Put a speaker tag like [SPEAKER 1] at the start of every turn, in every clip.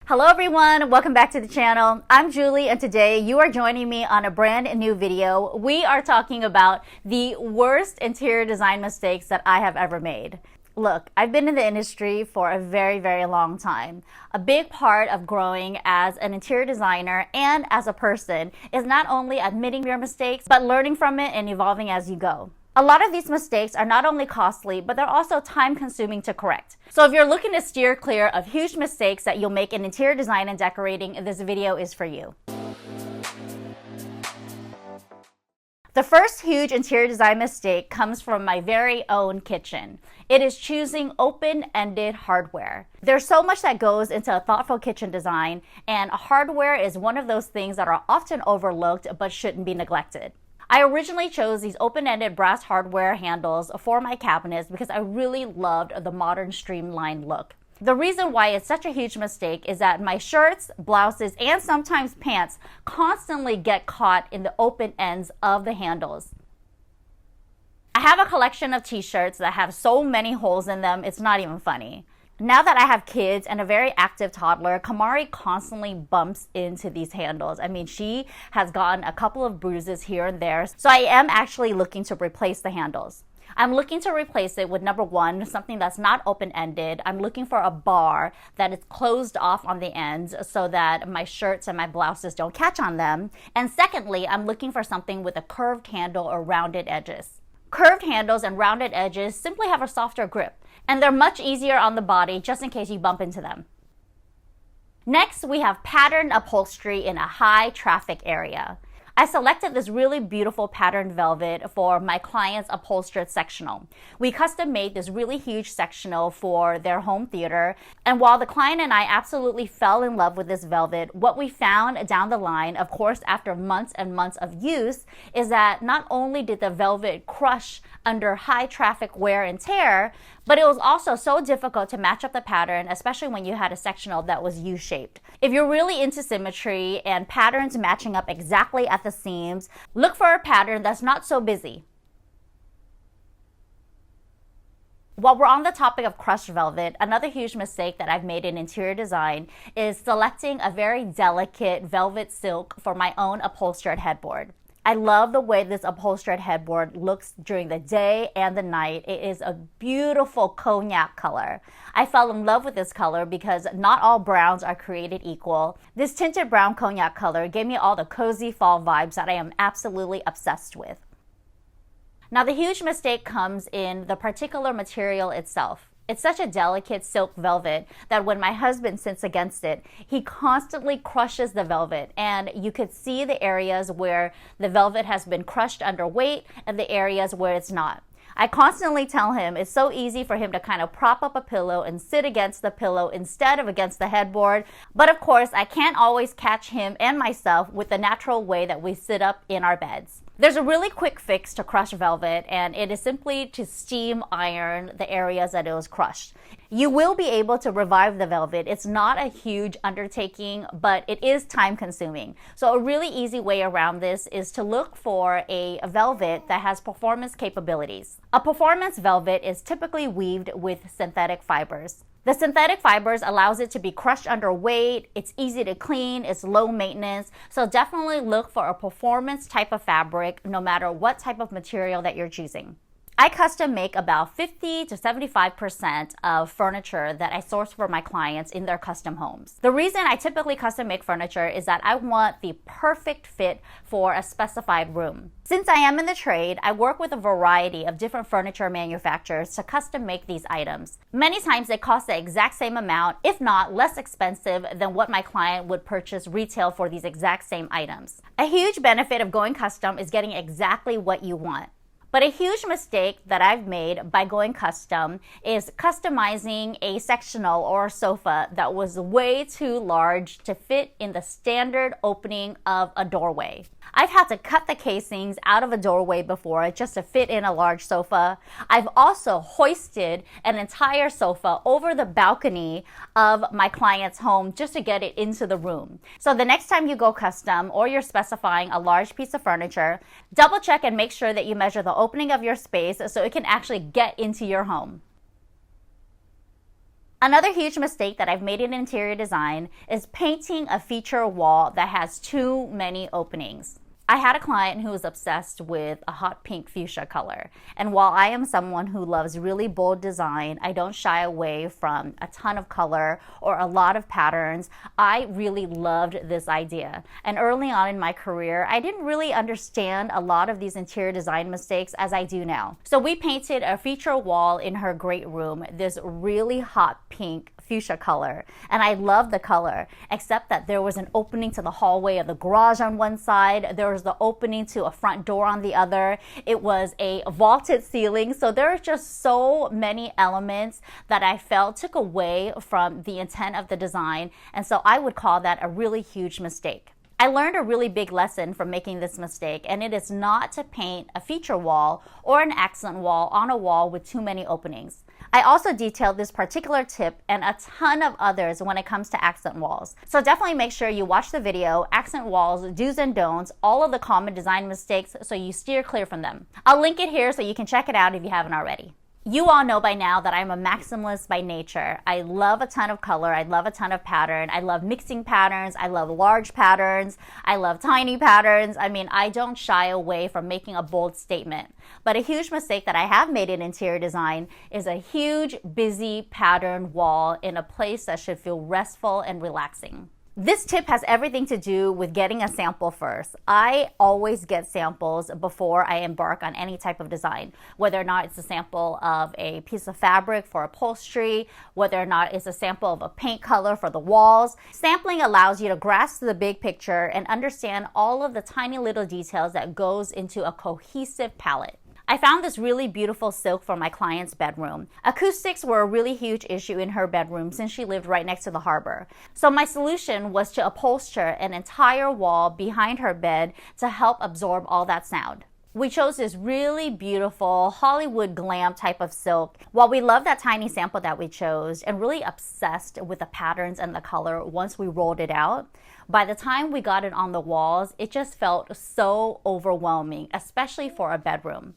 [SPEAKER 1] Hello everyone, welcome back to the channel. I'm Julie and today you are joining me on a brand new video. We are talking about the worst interior design mistakes that I have ever made. Look, I've been in the industry for a very long time. A big part of growing as an interior designer and as a person is not only admitting your mistakes, but learning from it and evolving as you go. A lot of these mistakes are not only costly, but they're also time-consuming to correct. So if you're looking to steer clear of huge mistakes that you'll make in interior design and decorating, this video is for you. The first huge interior design mistake comes from my very own kitchen. It is choosing open-ended hardware. There's so much that goes into a thoughtful kitchen design, and hardware is one of those things that are often overlooked but shouldn't be neglected. I originally chose these open-ended brass hardware handles for my cabinets because I really loved the modern streamlined look. The reason why it's such a huge mistake is that my shirts, blouses, and sometimes pants constantly get caught in the open ends of the handles. I have a collection of t-shirts that have so many holes in them, it's not even funny. Now that I have kids and a very active toddler, Kamari constantly bumps into these handles. I mean, she has gotten a couple of bruises here and there. So I am actually looking to replace the handles. I'm looking to replace it with number one, something that's not open-ended. I'm looking for a bar that is closed off on the ends so that my shirts and my blouses don't catch on them. And secondly, I'm looking for something with a curved handle or rounded edges. Curved handles and rounded edges simply have a softer grip, and they're much easier on the body just in case you bump into them. Next, we have patterned upholstery in a high traffic area. I selected this really beautiful patterned velvet for my client's upholstered sectional. We custom made this really huge sectional for their home theater, and while the client and I absolutely fell in love with this velvet, what we found down the line, of course after months and months of use, is that not only did the velvet crush under high traffic wear and tear, but it was also so difficult to match up the pattern, especially when you had a sectional that was U-shaped. If you're really into symmetry and patterns matching up exactly at the seams, look for a pattern that's not so busy. While we're on the topic of crushed velvet, another huge mistake that I've made in interior design is selecting a very delicate velvet silk for my own upholstered headboard. I love the way this upholstered headboard looks during the day and the night. It is a beautiful cognac color. I fell in love with this color because not all browns are created equal. This tinted brown cognac color gave me all the cozy fall vibes that I am absolutely obsessed with. Now the huge mistake comes in the particular material itself. It's such a delicate silk velvet that when my husband sits against it, he constantly crushes the velvet, and you could see the areas where the velvet has been crushed under weight and the areas where it's not. I constantly tell him it's so easy for him to kind of prop up a pillow and sit against the pillow instead of against the headboard. But of course, I can't always catch him and myself with the natural way that we sit up in our beds. There's a really quick fix to crushed velvet, and it is simply to steam iron the areas that it was crushed. You will be able to revive the velvet. It's not a huge undertaking, but it is time consuming. So a really easy way around this is to look for a velvet that has performance capabilities. A performance velvet is typically weaved with synthetic fibers. The synthetic fibers allows it to be crushed under weight, it's easy to clean, it's low maintenance, so definitely look for a performance type of fabric no matter what type of material that you're choosing. I custom make about 50 to 75% of furniture that I source for my clients in their custom homes. The reason I typically custom make furniture is that I want the perfect fit for a specified room. Since I am in the trade, I work with a variety of different furniture manufacturers to custom make these items. Many times they cost the exact same amount, if not less expensive than what my client would purchase retail for these exact same items. A huge benefit of going custom is getting exactly what you want. But a huge mistake that I've made by going custom is customizing a sectional or a sofa that was way too large to fit in the standard opening of a doorway. I've had to cut the casings out of a doorway before just to fit in a large sofa. I've also hoisted an entire sofa over the balcony of my client's home just to get it into the room. So the next time you go custom or you're specifying a large piece of furniture, double check and make sure that you measure the opening of your space so it can actually get into your home. Another huge mistake that I've made in interior design is painting a feature wall that has too many openings. I had a client who was obsessed with a hot pink fuchsia color. And while I am someone who loves really bold design, I don't shy away from a ton of color or a lot of patterns. I really loved this idea. And early on in my career, I didn't really understand a lot of these interior design mistakes as I do now. So we painted a feature wall in her great room, this really hot pink fuchsia color, and I love the color, except that there was an opening to the hallway of the garage on one side, there was the opening to a front door on the other, it was a vaulted ceiling, so there are just so many elements that I felt took away from the intent of the design, and so I would call that a really huge mistake. I learned a really big lesson from making this mistake, and it is not to paint a feature wall or an accent wall on a wall with too many openings. I also detailed this particular tip and a ton of others when it comes to accent walls. So definitely make sure you watch the video, Accent Walls, Do's and Don'ts, all of the common design mistakes so you steer clear from them. I'll link it here so you can check it out if you haven't already. You all know by now that I'm a maximalist by nature. I love a ton of color, I love a ton of pattern, I love mixing patterns, I love large patterns, I love tiny patterns. I mean, I don't shy away from making a bold statement. But a huge mistake that I have made in interior design is a huge, busy pattern wall in a place that should feel restful and relaxing. This tip has everything to do with getting a sample first. I always get samples before I embark on any type of design, whether or not it's a sample of a piece of fabric for upholstery, whether or not it's a sample of a paint color for the walls. Sampling allows you to grasp the big picture and understand all of the tiny little details that goes into a cohesive palette. I found this really beautiful silk for my client's bedroom. Acoustics were a really huge issue in her bedroom since she lived right next to the harbor. So my solution was to upholster an entire wall behind her bed to help absorb all that sound. We chose this really beautiful Hollywood glam type of silk. While we loved that tiny sample that we chose and really obsessed with the patterns and the color once we rolled it out, by the time we got it on the walls, it just felt so overwhelming, especially for a bedroom.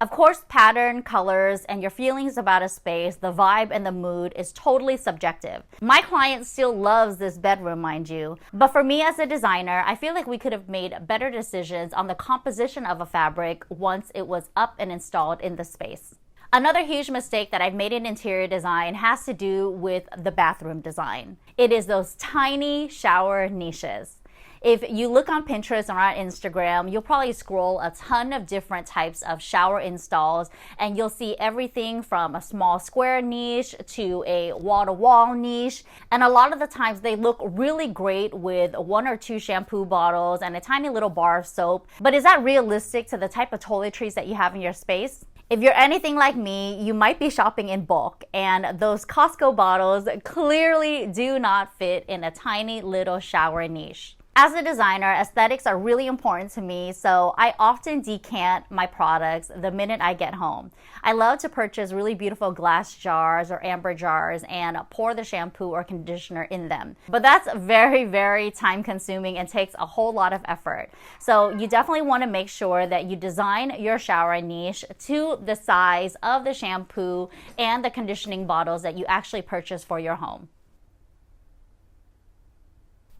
[SPEAKER 1] Of course, pattern, colors, and your feelings about a space, the vibe and the mood is totally subjective. My client still loves this bedroom, mind you. But for me as a designer, I feel like we could have made better decisions on the composition of a fabric once it was up and installed in the space. Another huge mistake that I've made in interior design has to do with the bathroom design. It is those tiny shower niches. If you look on Pinterest or on Instagram, you'll probably scroll a ton of different types of shower installs, and you'll see everything from a small square niche to a wall-to-wall niche. And a lot of the times they look really great with 1 or 2 shampoo bottles and a tiny little bar of soap. But is that realistic to the type of toiletries that you have in your space? If you're anything like me, you might be shopping in bulk, and those Costco bottles clearly do not fit in a tiny little shower niche. As a designer, aesthetics are really important to me, so I often decant my products the minute I get home. I love to purchase really beautiful glass jars or amber jars and pour the shampoo or conditioner in them. But that's very, very time consuming and takes a whole lot of effort. So you definitely want to make sure that you design your shower niche to the size of the shampoo and the conditioning bottles that you actually purchase for your home.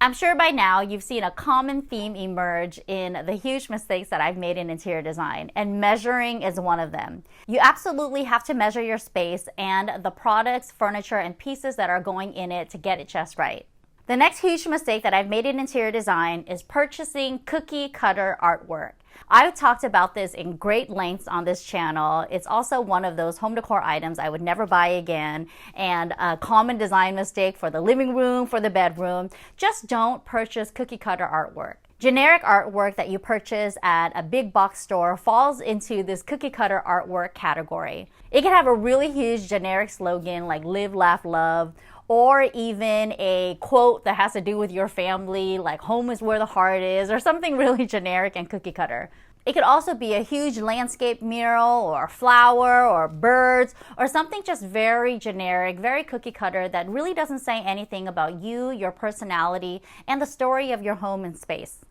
[SPEAKER 1] I'm sure by now you've seen a common theme emerge in the huge mistakes that I've made in interior design, and measuring is one of them. You absolutely have to measure your space and the products, furniture, and pieces that are going in it to get it just right. The next huge mistake that I've made in interior design is purchasing cookie cutter artwork. I've talked about this in great lengths on this channel. It's also one of those home decor items I would never buy again, and a common design mistake for the living room, for the bedroom. Just don't purchase cookie cutter artwork. Generic artwork that you purchase at a big box store falls into this cookie cutter artwork category. It can have a really huge generic slogan like live, laugh, love, or even a quote that has to do with your family, like home is where the heart is, or something really generic and cookie cutter. It could also be a huge landscape mural or a flower or birds or something just very generic, very cookie cutter that really doesn't say anything about you, your personality, and the story of your home and space.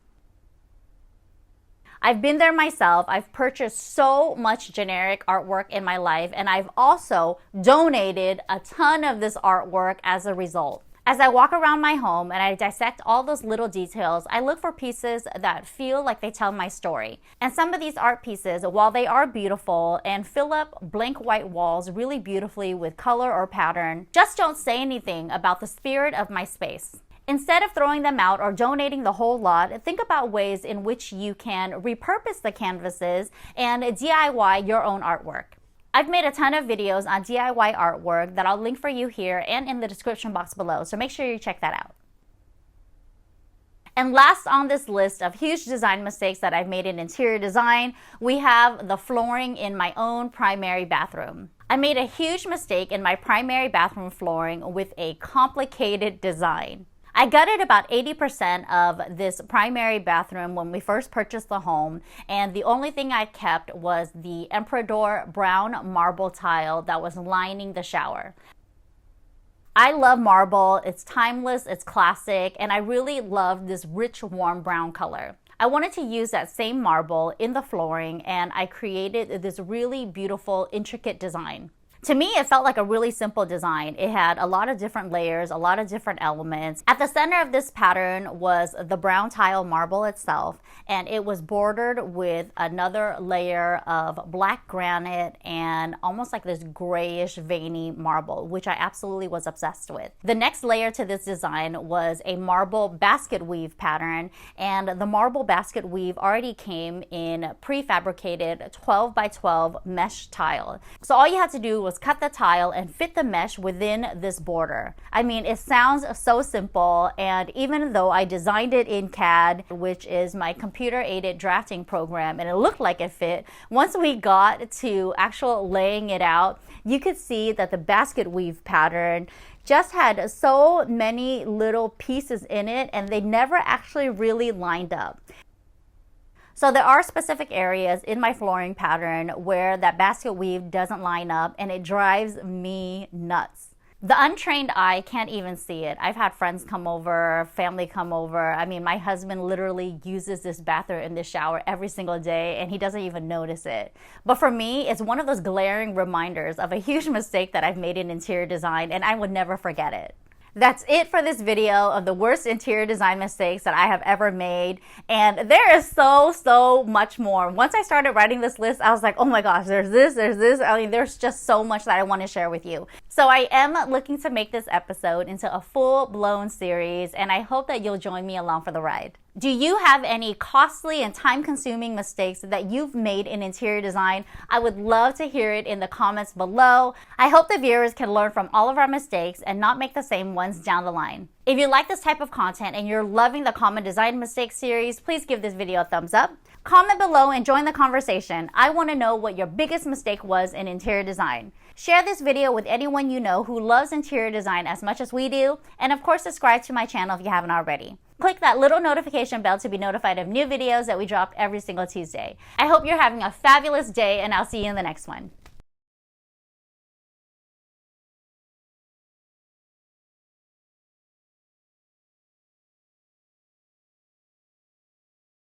[SPEAKER 1] I've been there myself. I've purchased so much generic artwork in my life, and I've also donated a ton of this artwork as a result. As I walk around my home and I dissect all those little details, I look for pieces that feel like they tell my story. And some of these art pieces, while they are beautiful and fill up blank white walls really beautifully with color or pattern, just don't say anything about the spirit of my space. Instead of throwing them out or donating the whole lot, think about ways in which you can repurpose the canvases and DIY your own artwork. I've made a ton of videos on DIY artwork that I'll link for you here and in the description box below, so make sure you check that out. And last on this list of huge design mistakes that I've made in interior design, we have the flooring in my own primary bathroom. I made a huge mistake in my primary bathroom flooring with a complicated design. I gutted about 80% of this primary bathroom when we first purchased the home, and the only thing I kept was the Emperador brown marble tile that was lining the shower. I love marble, it's timeless, it's classic, and I really love this rich, warm brown color. I wanted to use that same marble in the flooring, and I created this really beautiful, intricate design. To me, it felt like a really simple design. It had a lot of different layers, a lot of different elements. At the center of this pattern was the brown tile marble itself, and it was bordered with another layer of black granite and almost like this grayish veiny marble, which I absolutely was obsessed with. The next layer to this design was a marble basket weave pattern, and the marble basket weave already came in prefabricated 12 by 12 mesh tile. So all you had to do was cut the tile and fit the mesh within this border. I mean, it sounds so simple, and even though I designed it in CAD, which is my computer-aided drafting program, and it looked like it fit, once we got to actual laying it out, you could see that the basket weave pattern just had so many little pieces in it, and they never actually really lined up. So there are specific areas in my flooring pattern where that basket weave doesn't line up, and it drives me nuts. The untrained eye can't even see it. I've had friends come over, family come over. I mean, my husband literally uses this bathroom in this shower every single day, and he doesn't even notice it. But for me, it's one of those glaring reminders of a huge mistake that I've made in interior design, and I would never forget it. That's it for this video of the worst interior design mistakes that I have ever made. And there is so much more. Once I started writing this list, I was like, oh my gosh, there's this. I mean, there's just so much that I want to share with you. So I am looking to make this episode into a full-blown series, and I hope that you'll join me along for the ride. Do you have any costly and time-consuming mistakes that you've made in interior design? I would love to hear it in the comments below. I hope the viewers can learn from all of our mistakes and not make the same ones down the line. If you like this type of content and you're loving the Common Design Mistakes series, please give this video a thumbs up. Comment below and join the conversation. I want to know what your biggest mistake was in interior design. Share this video with anyone you know who loves interior design as much as we do. And of course, subscribe to my channel if you haven't already. Click that little notification bell to be notified of new videos that we drop every single Tuesday. I hope you're having a fabulous day, and I'll see you in the next one.